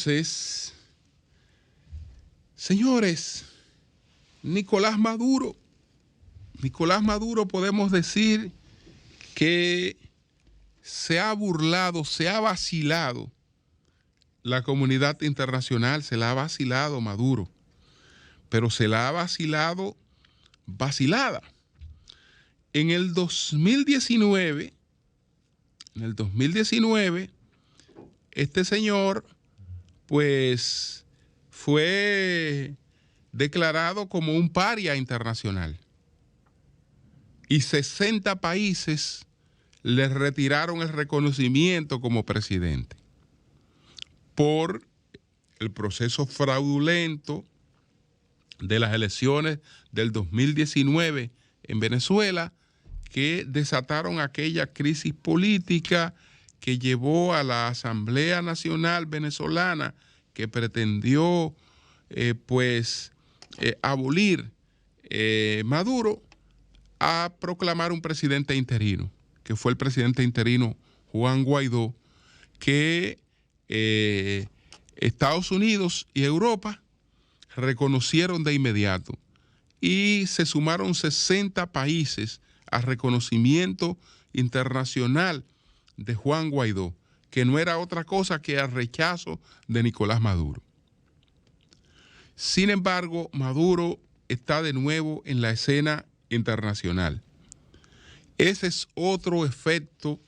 Entonces, señores, Nicolás Maduro podemos decir que se ha burlado, se ha vacilado la comunidad internacional, se la ha vacilado Maduro, pero se la ha vacilado vacilada. En el 2019, este señor pues fue declarado como un paria internacional y 60 países le retiraron el reconocimiento como presidente por el proceso fraudulento de las elecciones del 2019 en Venezuela, que desataron aquella crisis política que llevó a la Asamblea Nacional Venezolana, que pretendió abolir Maduro, a proclamar un presidente interino, que fue el presidente interino Juan Guaidó, que Estados Unidos y Europa reconocieron de inmediato, y se sumaron 60 países al reconocimiento internacional de Juan Guaidó, que no era otra cosa que el rechazo de Nicolás Maduro. Sin embargo, Maduro está de nuevo en la escena internacional. Ese es otro efecto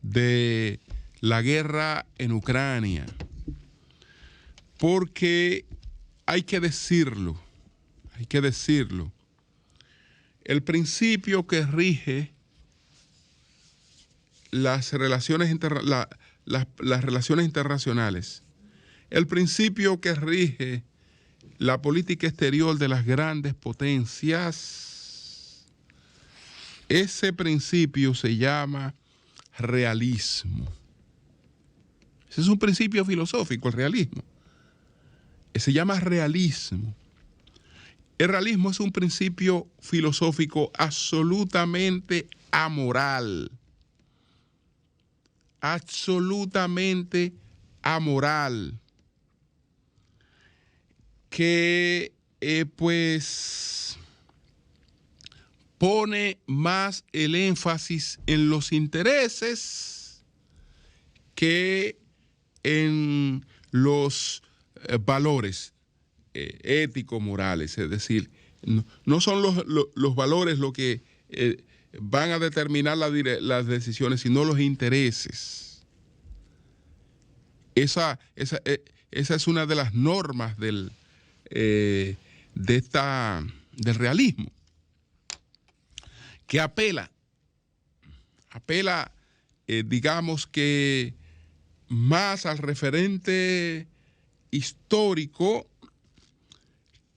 de la guerra en Ucrania, porque hay que decirlo, el principio que rige las relaciones internacionales, el principio que rige la política exterior de las grandes potencias, ese principio se llama realismo. Ese es un principio filosófico, el realismo. Se llama realismo. El realismo es un principio filosófico absolutamente amoral. Absolutamente amoral. Que pone más el énfasis en los intereses que en los valores éticos, morales. Es decir, no son los valores lo que van a determinar las decisiones, sino los intereses. Esa es una de las normas del realismo, que apela, digamos que más al referente histórico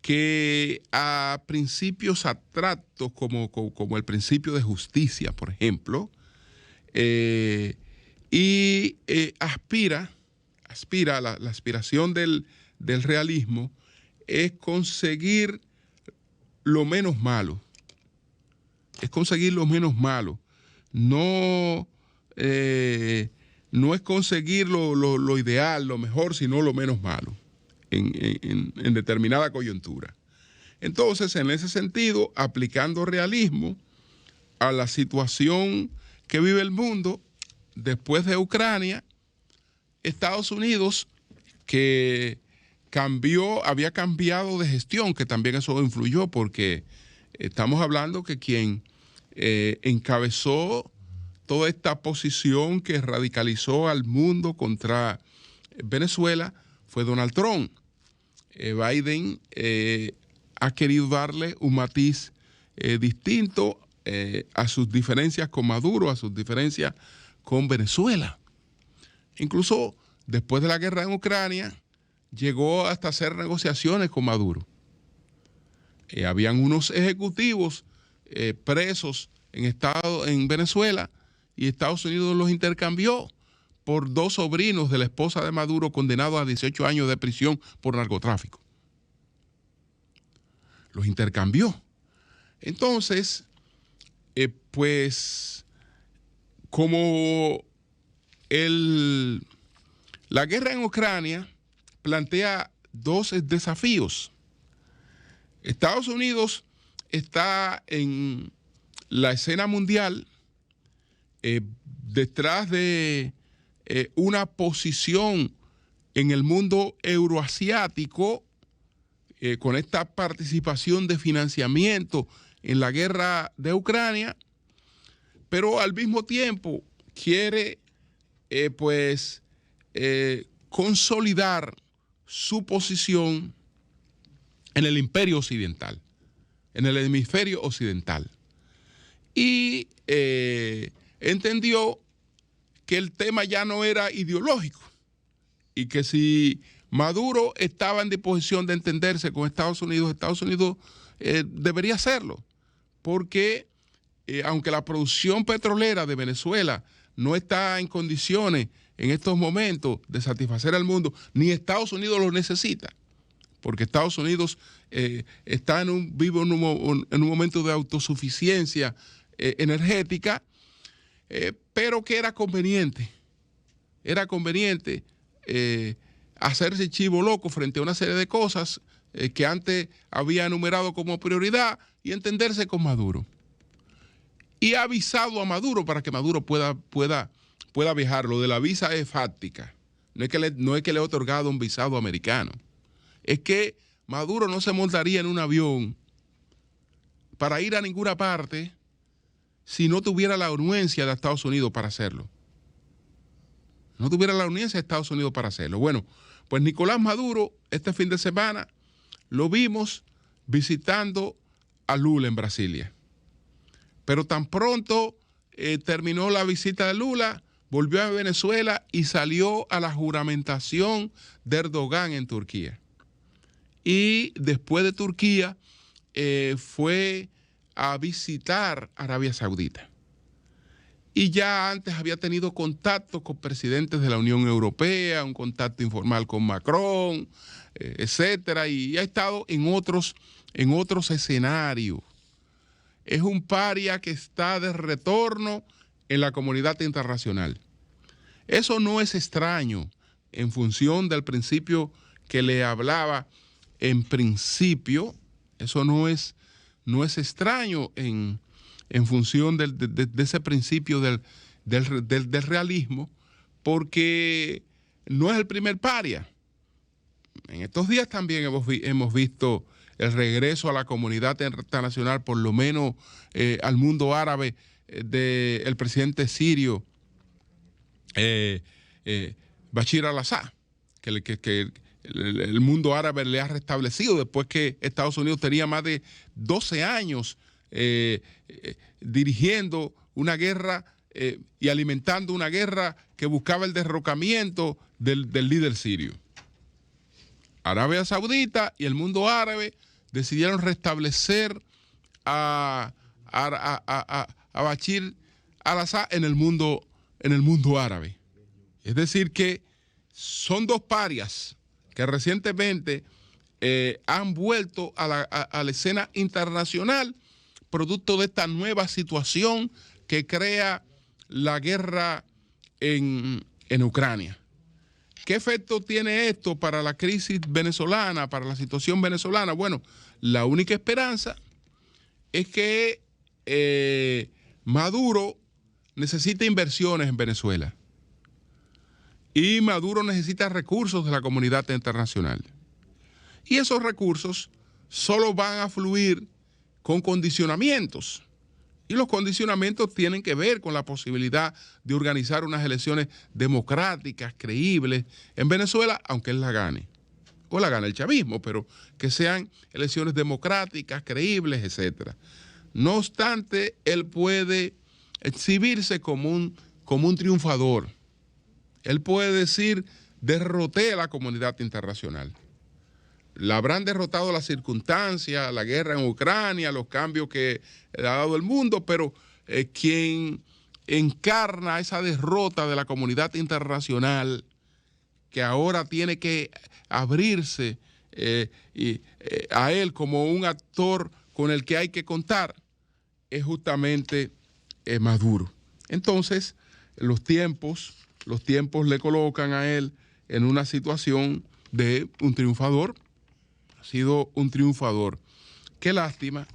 que a principios abstractos como el principio de justicia, por ejemplo, y aspira la aspiración del realismo es conseguir lo menos malo. No es conseguir lo ideal, lo mejor, sino lo menos malo en determinada coyuntura. Entonces, en ese sentido, aplicando realismo a la situación que vive el mundo después de Ucrania, Estados Unidos, que había cambiado de gestión, que también eso influyó, porque estamos hablando que quien encabezó toda esta posición que radicalizó al mundo contra Venezuela fue Donald Trump. Biden ha querido darle un matiz distinto a sus diferencias con Maduro, a sus diferencias con Venezuela. Incluso después de la guerra en Ucrania, llegó hasta hacer negociaciones con Maduro. Habían unos ejecutivos presos en Venezuela, y Estados Unidos los intercambió por 2 sobrinos de la esposa de Maduro condenados a 18 años de prisión por narcotráfico. Los intercambió. Entonces, como el La guerra en Ucrania plantea dos desafíos. Estados Unidos está en la escena mundial detrás de una posición en el mundo euroasiático con esta participación de financiamiento en la guerra de Ucrania, pero al mismo tiempo quiere consolidar su posición en el imperio occidental, en el hemisferio occidental. Y entendió que el tema ya no era ideológico y que si Maduro estaba en disposición de entenderse con Estados Unidos debería hacerlo, porque aunque la producción petrolera de Venezuela no está en condiciones en estos momentos de satisfacer al mundo, ni Estados Unidos lo necesita, porque Estados Unidos está vive en un momento de autosuficiencia energética, pero que era conveniente hacerse chivo loco frente a una serie de cosas que antes había enumerado como prioridad y entenderse con Maduro. Y ha avisado a Maduro para que Maduro pueda viajar. Lo de la visa es fáctica. No es que le ha otorgado un visado americano. Es que Maduro no se montaría en un avión para ir a ninguna parte si no tuviera la anuencia de Estados Unidos para hacerlo. No tuviera la anuencia de Estados Unidos para hacerlo. Bueno, pues Nicolás Maduro este fin de semana lo vimos visitando a Lula en Brasilia. Pero tan pronto terminó la visita de Lula, volvió a Venezuela y salió a la juramentación de Erdogan en Turquía. Y después de Turquía fue a visitar Arabia Saudita. Y ya antes había tenido contacto con presidentes de la Unión Europea, un contacto informal con Macron, etcétera, y ha estado en otros escenarios. Es un paria que está de retorno en la comunidad internacional. Eso no es extraño en función del principio que le hablaba en principio. Eso no es extraño en función de ese principio del realismo, porque no es el primer paria. En estos días también hemos visto el regreso a la comunidad internacional, por lo menos al mundo árabe, del presidente sirio Bashar al-Assad, que el mundo árabe le ha restablecido después que Estados Unidos tenía más de 12 años dirigiendo una guerra y alimentando una guerra que buscaba el derrocamiento del líder sirio. Arabia Saudita y el mundo árabe decidieron restablecer a Bashar al-Assad en el mundo árabe. Es decir, que son dos parias que recientemente han vuelto a la escena internacional producto de esta nueva situación que crea la guerra en Ucrania. ¿Qué efecto tiene esto para la crisis venezolana, para la situación venezolana? Bueno, la única esperanza es que Maduro necesita inversiones en Venezuela y Maduro necesita recursos de la comunidad internacional. Y esos recursos solo van a fluir con condicionamientos. Y los condicionamientos tienen que ver con la posibilidad de organizar unas elecciones democráticas, creíbles en Venezuela, aunque él la gane. O la gane el chavismo, pero que sean elecciones democráticas, creíbles, etc. No obstante, él puede exhibirse como un triunfador. Él puede decir, derroté a la comunidad internacional. La habrán derrotado las circunstancias, la guerra en Ucrania, los cambios que ha dado el mundo, pero quien encarna esa derrota de la comunidad internacional, que ahora tiene que abrirse a él como un actor con el que hay que contar, es justamente Maduro. Entonces, los tiempos le colocan a él en una situación de un triunfador. Ha sido un triunfador. Qué lástima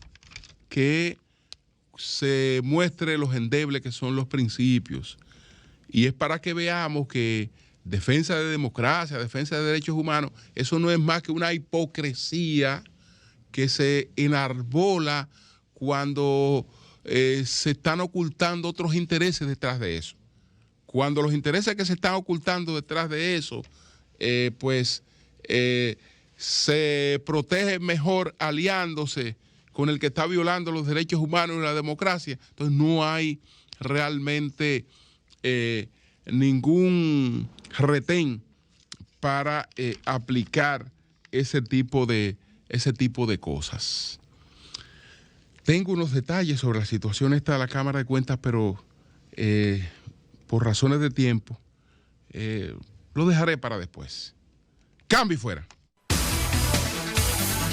que se muestre los endebles que son los principios. Y es para que veamos que defensa de democracia, defensa de derechos humanos, eso no es más que una hipocresía que se enarbola cuando se están ocultando otros intereses detrás de eso. Cuando los intereses que se están ocultando detrás de eso, se protegen mejor aliándose con el que está violando los derechos humanos y la democracia. Entonces no hay realmente ningún retén para aplicar ese tipo de cosas. Tengo unos detalles sobre la situación esta de la Cámara de Cuentas, pero por razones de tiempo lo dejaré para después. Cambio y fuera.